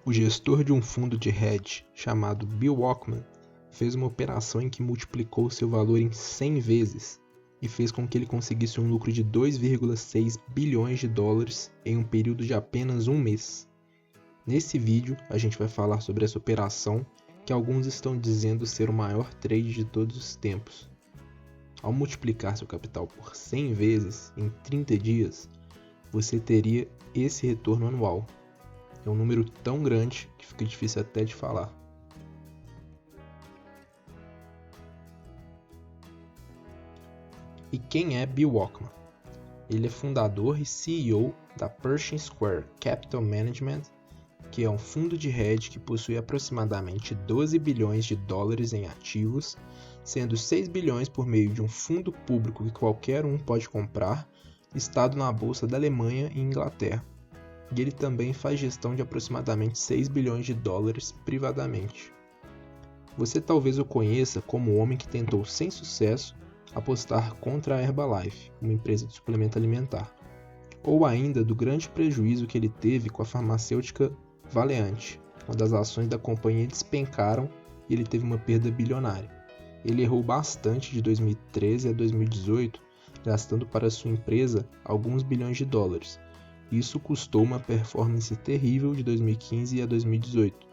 O gestor de um fundo de hedge chamado Bill Ackman fez uma operação em que multiplicou seu valor em 100 vezes e fez com que ele conseguisse um lucro de 2,6 bilhões de dólares em um período de apenas um mês. Nesse vídeo, a gente vai falar sobre essa operação que alguns estão dizendo ser o maior trade de todos os tempos. Ao multiplicar seu capital por 100 vezes em 30 dias, você teria esse retorno anual. É um número tão grande que fica difícil até de falar. E quem é Bill Ackman? Ele é fundador e CEO da Pershing Square Capital Management, que é um fundo de hedge que possui aproximadamente 12 bilhões de dólares em ativos, sendo 6 bilhões por meio de um fundo público que qualquer um pode comprar, listado na bolsa da Alemanha e Inglaterra. E ele também faz gestão de aproximadamente 6 bilhões de dólares privadamente. Você talvez o conheça como o homem que tentou sem sucesso apostar contra a Herbalife, uma empresa de suplemento alimentar, ou ainda do grande prejuízo que ele teve com a farmacêutica Valeant, quando as ações da companhia despencaram e ele teve uma perda bilionária. Ele errou bastante de 2013 a 2018, gastando para sua empresa alguns bilhões de dólares. Isso custou uma performance terrível de 2015 a 2018.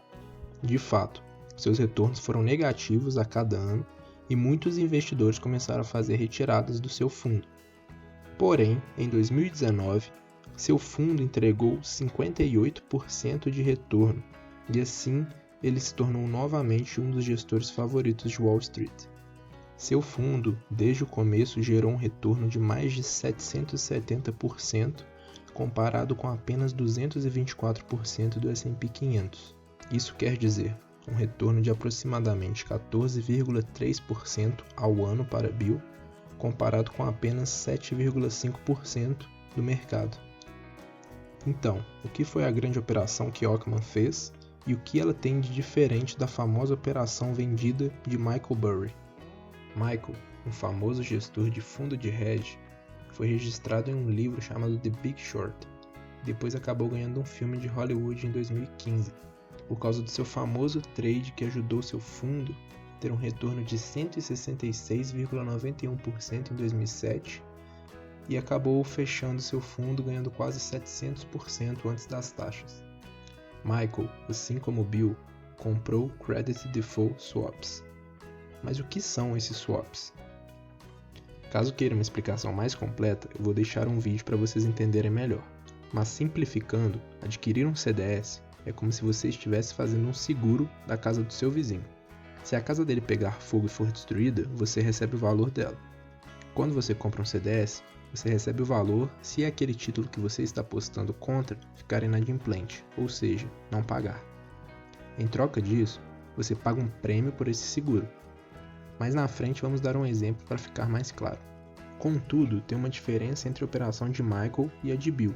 De fato, seus retornos foram negativos a cada ano e muitos investidores começaram a fazer retiradas do seu fundo. Porém, em 2019, seu fundo entregou 58% de retorno e assim ele se tornou novamente um dos gestores favoritos de Wall Street. Seu fundo, desde o começo, gerou um retorno de mais de 770%, comparado com apenas 224% do S&P 500. Isso quer dizer um retorno de aproximadamente 14,3% ao ano para Bill, comparado com apenas 7,5% do mercado. Então, o que foi a grande operação que Ackman fez e o que ela tem de diferente da famosa operação vendida de Michael Burry? Michael, um famoso gestor de fundo de hedge, foi registrado em um livro chamado The Big Short. Depois acabou ganhando um filme de Hollywood em 2015, por causa do seu famoso trade que ajudou seu fundo a ter um retorno de 166,91% em 2007 e acabou fechando seu fundo ganhando quase 700% antes das taxas. Michael, assim como Bill, comprou Credit Default Swaps. Mas o que são esses swaps? Caso queira uma explicação mais completa, eu vou deixar um vídeo para vocês entenderem melhor. Mas simplificando, adquirir um CDS é como se você estivesse fazendo um seguro da casa do seu vizinho. Se a casa dele pegar fogo e for destruída, você recebe o valor dela. Quando você compra um CDS, você recebe o valor se aquele título que você está apostando contra ficar inadimplente, ou seja, não pagar. Em troca disso, você paga um prêmio por esse seguro. Mas na frente vamos dar um exemplo para ficar mais claro. Contudo, tem uma diferença entre a operação de Michael e a de Bill.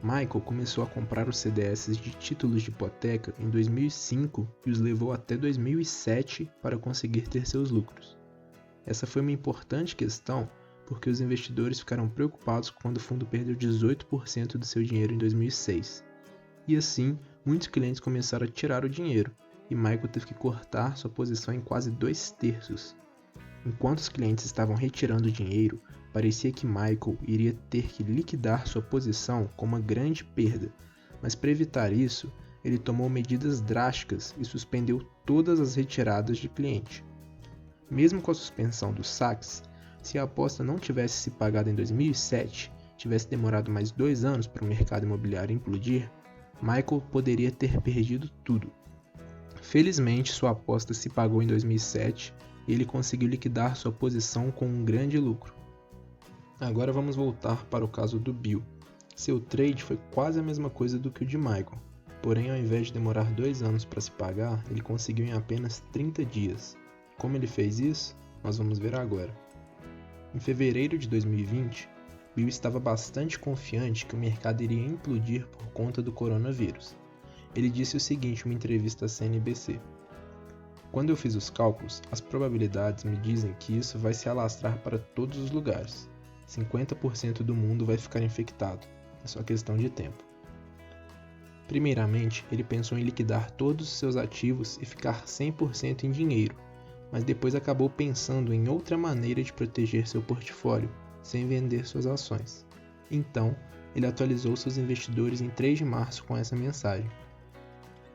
Michael começou a comprar os CDS de títulos de hipoteca em 2005 e os levou até 2007 para conseguir ter seus lucros. Essa foi uma importante questão porque os investidores ficaram preocupados quando o fundo perdeu 18% do seu dinheiro em 2006. E assim, muitos clientes começaram a tirar o dinheiro e Michael teve que cortar sua posição em quase 2/3. Enquanto os clientes estavam retirando o dinheiro, parecia que Michael iria ter que liquidar sua posição com uma grande perda, mas para evitar isso, ele tomou medidas drásticas e suspendeu todas as retiradas de cliente. Mesmo com a suspensão dos saques, se a aposta não tivesse se pagado em 2007, tivesse demorado mais 2 anos para o mercado imobiliário implodir, Michael poderia ter perdido tudo. Felizmente, sua aposta se pagou em 2007 e ele conseguiu liquidar sua posição com um grande lucro. Agora vamos voltar para o caso do Bill. Seu trade foi quase a mesma coisa do que o de Michael, porém ao invés de demorar 2 anos para se pagar, ele conseguiu em apenas 30 dias. Como ele fez isso? Nós vamos ver agora. Em fevereiro de 2020, Bill estava bastante confiante que o mercado iria implodir por conta do coronavírus. Ele disse o seguinte em uma entrevista à CNBC: "Quando eu fiz os cálculos, as probabilidades me dizem que isso vai se alastrar para todos os lugares. 50% do mundo vai ficar infectado. É só questão de tempo." Primeiramente, ele pensou em liquidar todos os seus ativos e ficar 100% em dinheiro, mas depois acabou pensando em outra maneira de proteger seu portfólio, sem vender suas ações. Então, ele atualizou seus investidores em 3 de março com essa mensagem: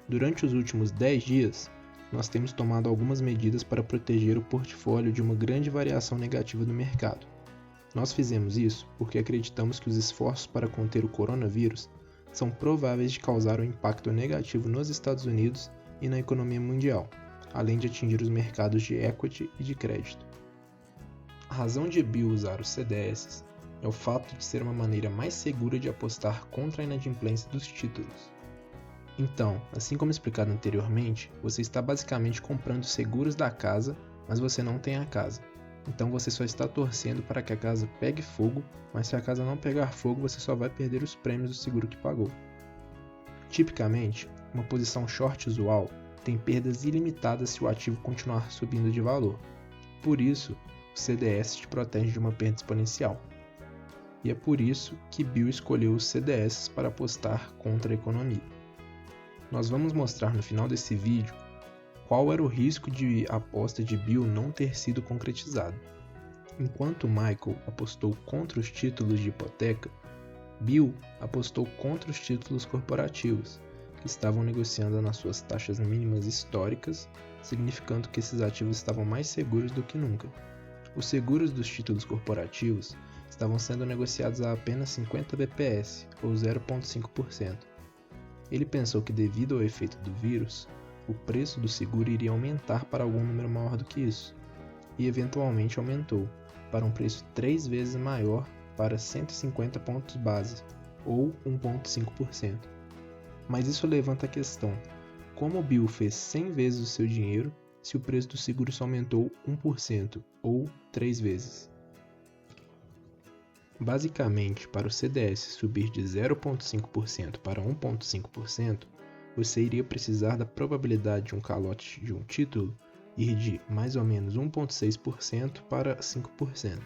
durante os últimos 10 dias, nós temos tomado algumas medidas para proteger o portfólio de uma grande variação negativa do mercado. Nós fizemos isso porque acreditamos que os esforços para conter o coronavírus são prováveis de causar um impacto negativo nos Estados Unidos e na economia mundial, além de atingir os mercados de equity e de crédito. A razão de Bill usar os CDS é o fato de ser uma maneira mais segura de apostar contra a inadimplência dos títulos. Então, assim como explicado anteriormente, você está basicamente comprando seguros da casa, mas você não tem a casa. Então você só está torcendo para que a casa pegue fogo, mas se a casa não pegar fogo, você só vai perder os prêmios do seguro que pagou. Tipicamente, uma posição short usual tem perdas ilimitadas se o ativo continuar subindo de valor. Por isso, o CDS te protege de uma perda exponencial. E é por isso que Bill escolheu os CDS para apostar contra a economia. Nós vamos mostrar no final desse vídeo qual era o risco de aposta de Bill não ter sido concretizado. Enquanto Michael apostou contra os títulos de hipoteca, Bill apostou contra os títulos corporativos, que estavam negociando nas suas taxas mínimas históricas, significando que esses ativos estavam mais seguros do que nunca. Os seguros dos títulos corporativos estavam sendo negociados a apenas 50 bps, ou 0,5%. Ele pensou que, devido ao efeito do vírus, o preço do seguro iria aumentar para algum número maior do que isso, e eventualmente aumentou para um preço 3 vezes maior, para 150 pontos base, ou 1,5%. Mas isso levanta a questão: como Bill fez 100 vezes o seu dinheiro se o preço do seguro só aumentou 1%, ou 3 vezes? Basicamente, para o CDS subir de 0,5% para 1,5%, você iria precisar da probabilidade de um calote de um título ir de mais ou menos 1,6% para 5%.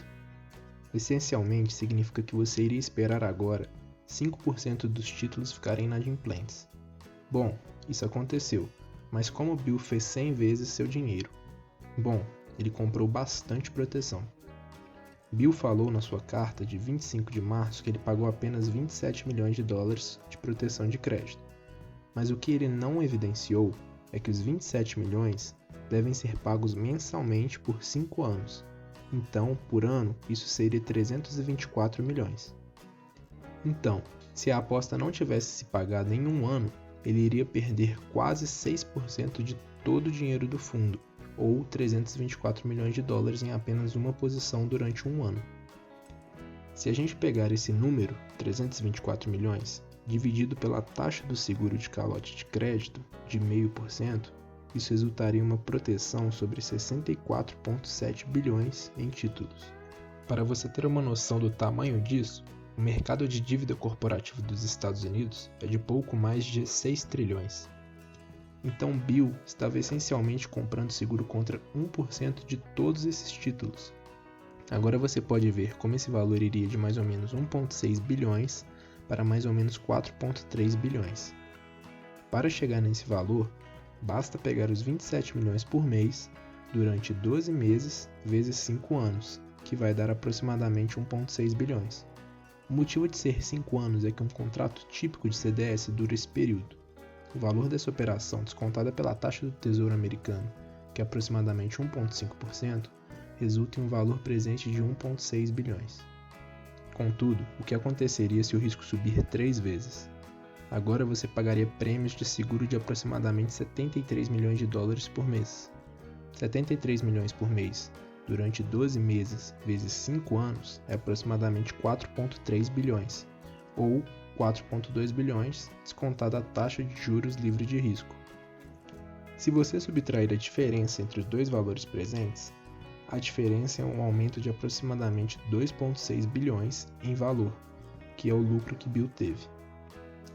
Essencialmente, significa que você iria esperar agora 5% dos títulos ficarem inadimplentes. Bom, isso aconteceu, mas como Bill fez 100 vezes seu dinheiro? Bom, ele comprou bastante proteção. Bill falou na sua carta de 25 de março que ele pagou apenas 27 milhões de dólares de proteção de crédito. Mas o que ele não evidenciou é que os 27 milhões devem ser pagos mensalmente por 5 anos. Então, por ano, isso seria 324 milhões. Então, se a aposta não tivesse se pagado em um ano, ele iria perder quase 6% de todo o dinheiro do fundo, ou 324 milhões de dólares em apenas uma posição durante um ano. Se a gente pegar esse número, 324 milhões, dividido pela taxa do seguro de calote de crédito, de 0,5%, isso resultaria em uma proteção sobre 64,7 bilhões em títulos. Para você ter uma noção do tamanho disso, o mercado de dívida corporativa dos Estados Unidos é de pouco mais de 6 trilhões. Então Bill estava essencialmente comprando seguro contra 1% de todos esses títulos. Agora você pode ver como esse valor iria de mais ou menos 1,6 bilhões para mais ou menos 4,3 bilhões. Para chegar nesse valor, basta pegar os 27 milhões por mês durante 12 meses vezes 5 anos, que vai dar aproximadamente 1,6 bilhões. O motivo de ser 5 anos é que um contrato típico de CDS dura esse período. O valor dessa operação, descontada pela taxa do Tesouro americano, que é aproximadamente 1,5%, resulta em um valor presente de 1,6 bilhões. Contudo, o que aconteceria se o risco subir 3 vezes? Agora você pagaria prêmios de seguro de aproximadamente 73 milhões de dólares por mês. 73 milhões por mês, durante 12 meses vezes 5 anos, é aproximadamente 4,3 bilhões, ou 4,2 bilhões, descontada a taxa de juros livre de risco. Se você subtrair a diferença entre os dois valores presentes, a diferença é um aumento de aproximadamente 2,6 bilhões em valor, que é o lucro que Bill teve.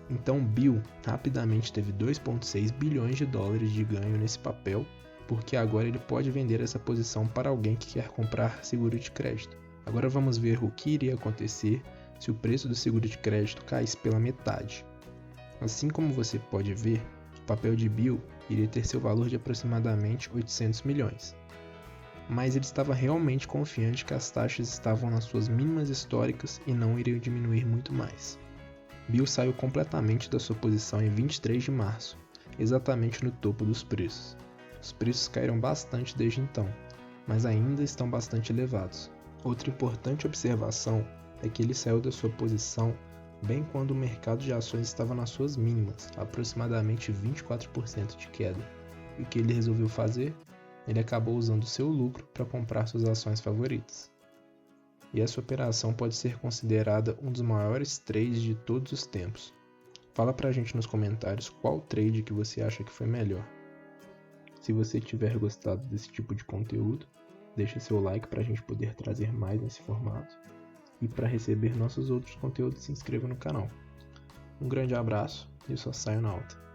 Então Bill rapidamente teve 2,6 bilhões de dólares de ganho nesse papel, porque agora ele pode vender essa posição para alguém que quer comprar seguro de crédito. Agora vamos ver o que iria acontecer se o preço do seguro de crédito caísse pela metade. Assim como você pode ver, o papel de Bill iria ter seu valor de aproximadamente 800 milhões. Mas ele estava realmente confiante que as taxas estavam nas suas mínimas históricas e não iriam diminuir muito mais. Bill saiu completamente da sua posição em 23 de março, exatamente no topo dos preços. Os preços caíram bastante desde então, mas ainda estão bastante elevados. Outra importante observação é que ele saiu da sua posição bem quando o mercado de ações estava nas suas mínimas, aproximadamente 24% de queda. E o que ele resolveu fazer? Ele acabou usando seu lucro para comprar suas ações favoritas. E essa operação pode ser considerada um dos maiores trades de todos os tempos. Fala pra gente nos comentários qual trade que você acha que foi melhor. Se você tiver gostado desse tipo de conteúdo, deixa seu like para a gente poder trazer mais nesse formato. E para receber nossos outros conteúdos, se inscreva no canal. Um grande abraço e eu só saio na alta.